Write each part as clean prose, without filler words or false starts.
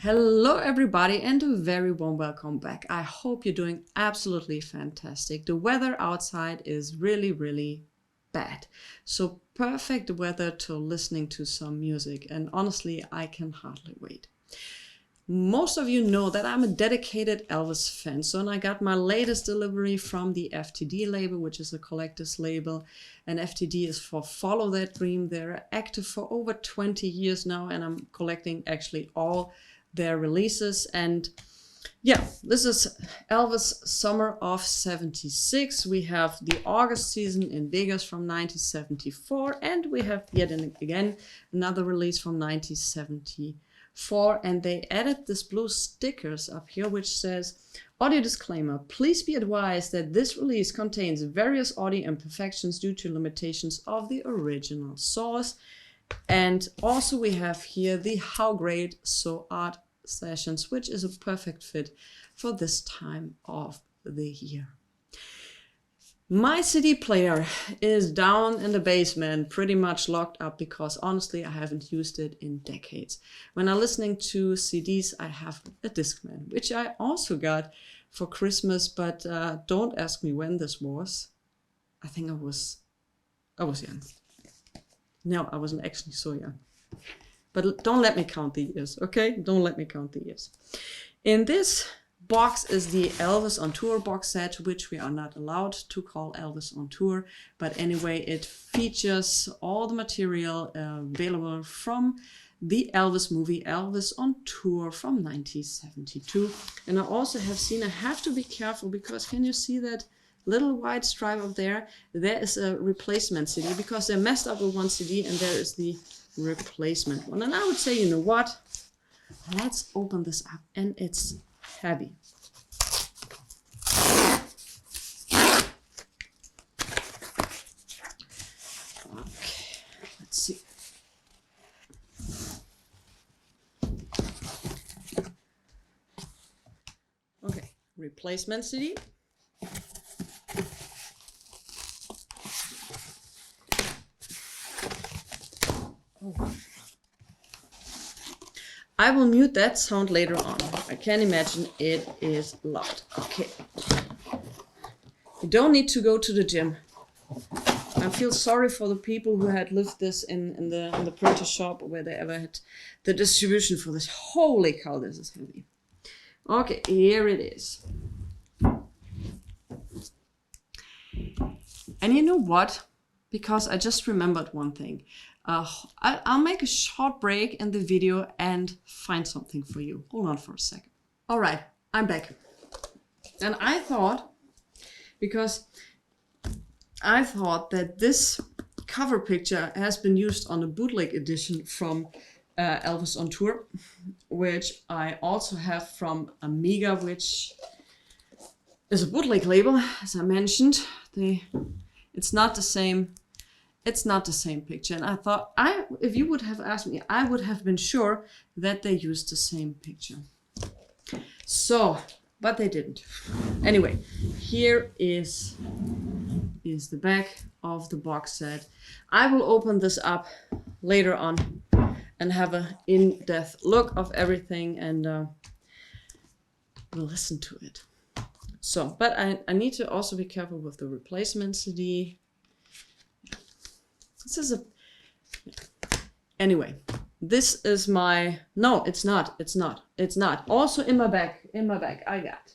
Hello everybody and a very warm welcome back. I hope you're doing absolutely fantastic. The weather outside is really bad. So perfect weather to listening to some music, and honestly I can hardly wait. Most of you know that I'm a dedicated Elvis fan, so and I got my latest delivery from the FTD label, which is a collector's label, and FTD is for Follow That Dream. They're active for over 20 years now, and I'm collecting actually all their releases. And yeah, this is Elvis Summer of 76. We have the August season in Vegas from 1974, and we have yet again another release from 1974, and they added this blue stickers up here which says, audio disclaimer, please be advised that this release contains various audio imperfections due to limitations of the original source. And also we have here the How Great So Art sessions, which is a perfect fit for this time of the year. My CD player is down in the basement, pretty much locked up, because honestly I haven't used it in decades. When I'm listening to CDs, I have a Discman, which I also got for Christmas, but don't ask me when this was. I think I was young. No, I wasn't actually so young. But don't let me count the years, okay? Don't let me count the years. In this box is the Elvis on Tour box set, which we are not allowed to call Elvis on Tour. But anyway, it features all the material available from the Elvis movie, Elvis on Tour from 1972. And I also have seen, I have to be careful, because can you see that little white stripe up there? There is a replacement CD, because they messed up with one CD, and there is the replacement one. And I would say, you know what, let's open this up, and it's heavy. Okay, let's see. Okay, replacement CD. I will mute that sound later on. I can imagine it is loud. Okay. You don't need to go to the gym. I feel sorry for the people who had lived this in the printer shop, where they ever had the distribution for this. Holy cow, this is heavy. Okay, here it is. And you know what? Because I just remembered one thing. I'll make a short break in the video and find something for you. Hold on for a second. All right, I'm back. And I thought, because I thought that this cover picture has been used on a bootleg edition from Elvis on Tour, which I also have from Amiga, which is a bootleg label, as I mentioned. It's not the same. It's not the same picture. And I thought, if you would have asked me, I would have been sure that they used the same picture. So, but they didn't. Anyway, here is the back of the box set. I will open this up later on and have an in-depth look of everything, and we'll listen to it. So, but I need to also be careful with the replacement CD. This is anyway, this is my, no, it's not. Also in my bag, I got.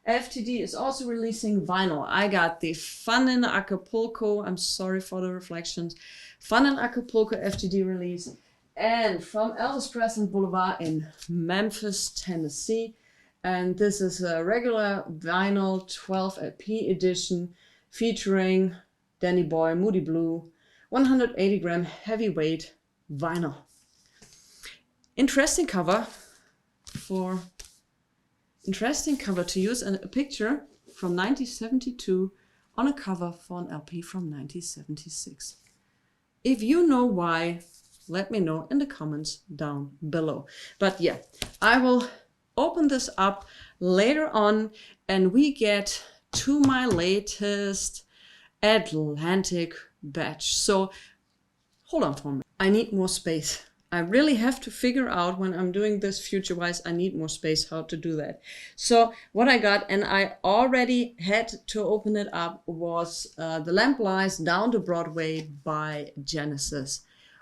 FTD is also releasing vinyl. I got the Fun in Acapulco, I'm sorry for the reflections, Fun in Acapulco FTD release, and from Elvis Presley Boulevard in Memphis, Tennessee. And this is a regular vinyl 12 LP edition featuring Danny Boy, Moody Blue, 180 gram heavyweight vinyl. Interesting cover to use, and a picture from 1972 on a cover for an LP from 1976. If you know why, let me know in the comments down below. But yeah, I will open this up later on, and we get to my latest Atlantic batch. So hold on for a minute. I need more space. I really have to figure out when I'm doing this future-wise, I need more space, how to do that. So what I got, and I already had to open it up, was The Lamp Lies Down to Broadway by Genesis.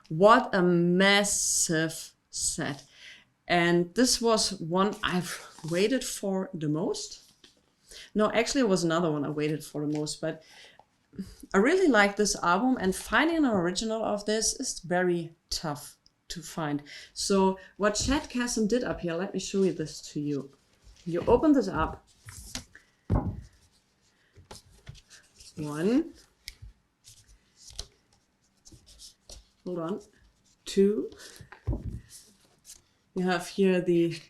What a massive set. And this was one I've waited for the most. No, actually it was another one I waited for the most, but I really like this album, and finding an original of this is very tough to find. So what Chad Kasem did up here, let me show you this to you. You open this up. 1, hold on, 2. You have here the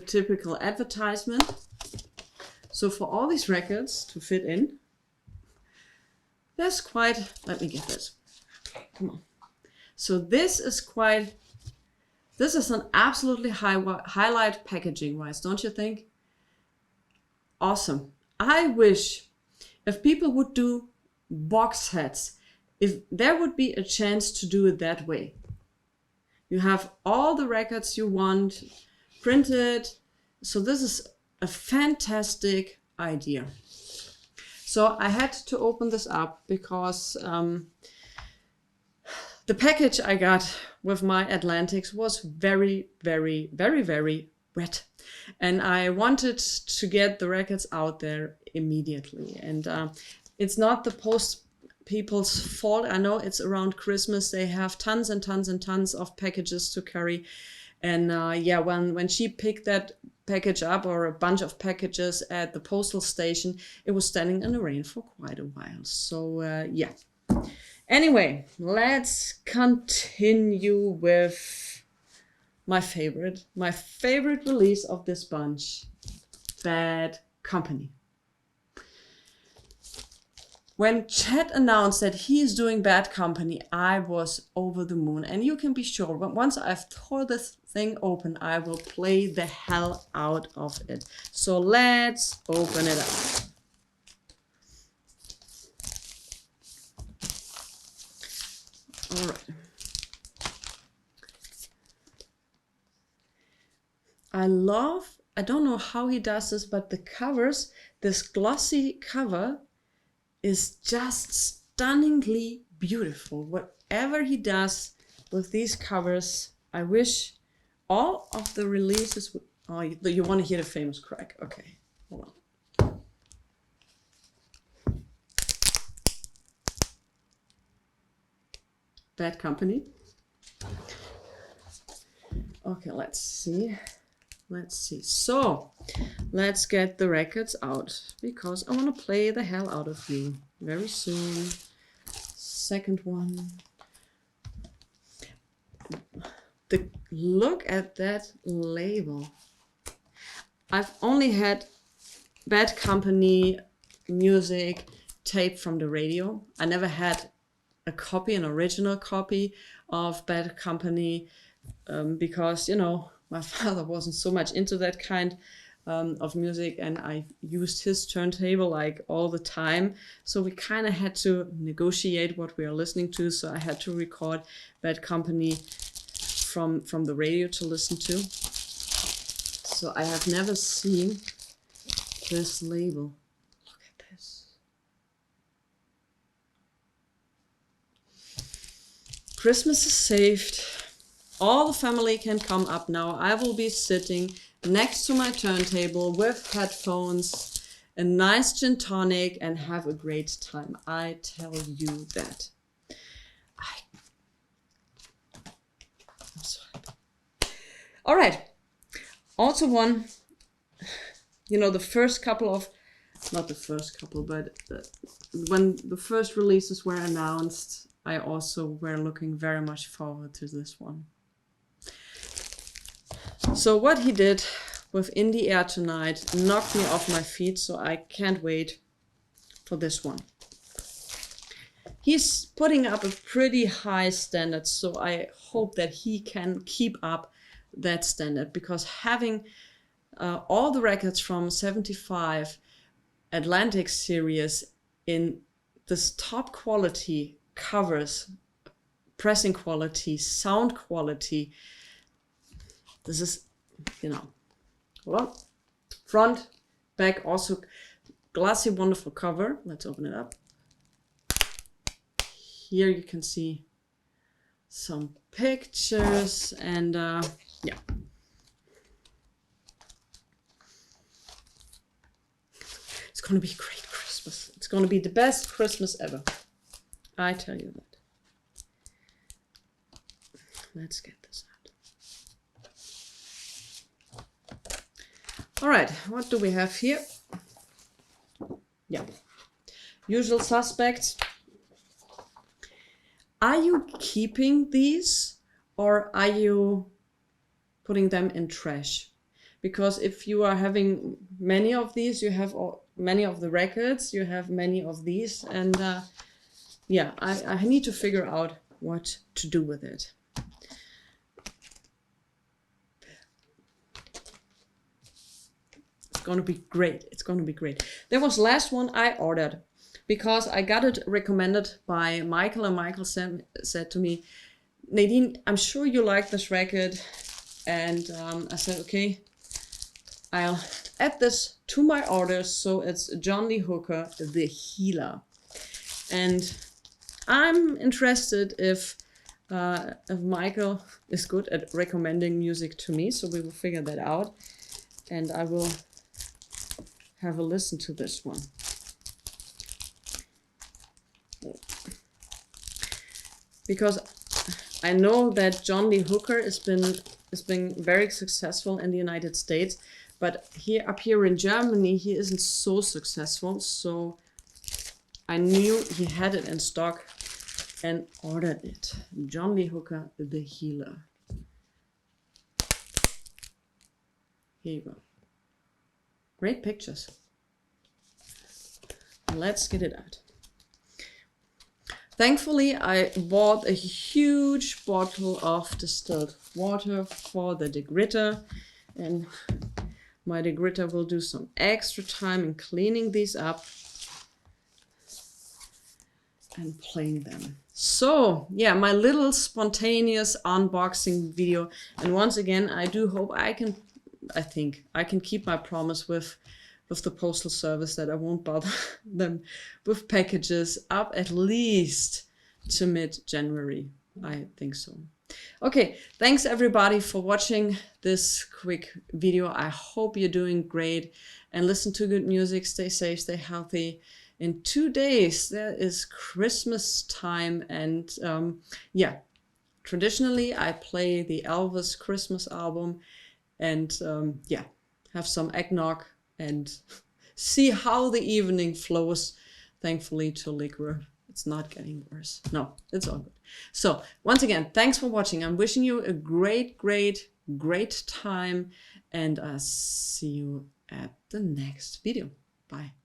typical advertisement. So for all these records to fit in, there's quite, let me get this. Okay, come on. So this is an absolutely highlight packaging wise, don't you think? Awesome. I wish if people would do box sets, if there would be a chance to do it that way. You have all the records you want printed. So this is a fantastic idea. So I had to open this up because the package I got with my Atlantics was very, very, very, very wet. And I wanted to get the records out there immediately. And it's not the post people's fault. I know it's around Christmas. They have tons and tons and tons of packages to carry. And yeah, when she picked that package up, or a bunch of packages at the postal station, it was standing in the rain for quite a while. So yeah. Anyway, let's continue with my favorite release of this bunch, Bad Company. When Chad announced that he is doing Bad Company, I was over the moon. And you can be sure, once I've tore this thing open, I will play the hell out of it. So let's open it up. All right. I don't know how he does this, but the covers, this glossy cover is just stunningly beautiful. Whatever he does with these covers, I wish all of the releases would... Oh, you want to hear the famous crack? Okay, hold on. Bad Company. Okay, let's see. So, let's get the records out, because I want to play the hell out of you very soon. Second one. Look at that label. I've only had Bad Company music taped from the radio. I never had an original copy of Bad Company, because, you know, my father wasn't so much into that kind of music, and I used his turntable like all the time. So we kind of had to negotiate what we are listening to. So I had to record Bad Company from the radio to listen to. So I have never seen this label. Look at this. Christmas is saved. All the family can come up now. I will be sitting next to my turntable with headphones, a nice gin tonic, and have a great time. I tell you that. I'm so happy. All right. Also one, you know, the first couple of, not the first couple, but when the first releases were announced, I also were looking very much forward to this one. So what he did with In the Air Tonight knocked me off my feet, so I can't wait for this one. He's putting up a pretty high standard, so I hope that he can keep up that standard, because having all the records from 75 Atlantic series in this top quality covers pressing quality, sound quality. This is, you know, hold on. Front, back, also glossy, wonderful cover. Let's open it up. Here you can see some pictures and yeah. It's going to be a great Christmas. It's going to be the best Christmas ever. I tell you that. Let's get this out. All right, what do we have here? Yeah, usual suspects. Are you keeping these or are you putting them in trash? Because if you are having many of these, you have many of the records, you have many of these, and yeah, I need to figure out what to do with it. It's going to be great. It's going to be great. There was last one I ordered because I got it recommended by Michael, and Michael said to me, Nadine, I'm sure you like this record. And I said, okay, I'll add this to my orders. So it's John Lee Hooker, The Healer. And I'm interested if Michael is good at recommending music to me. So we will figure that out. And I will have a listen to this one. Because I know that John Lee Hooker has been very successful in the United States, but here up here in Germany he isn't so successful. So I knew he had it in stock and ordered it. John Lee Hooker, The Healer. Here you go. Great pictures. Let's get it out. Thankfully, I bought a huge bottle of distilled water for the degritter, and my degritter will do some extra time in cleaning these up and playing them. So yeah, my little spontaneous unboxing video. And once again, I do hope I think I can keep my promise with the postal service that I won't bother them with packages up at least to mid-January. I think so. Okay, thanks everybody for watching this quick video. I hope you're doing great and listen to good music. Stay safe, stay healthy. In 2 days, there is Christmas time, and yeah, traditionally I play the Elvis Christmas album, and yeah, have some eggnog and see how the evening flows. Thankfully to liquor, it's not getting worse. No, it's all good. So once again, thanks for watching. I'm wishing you a great time, and I'll see you at the next video. Bye.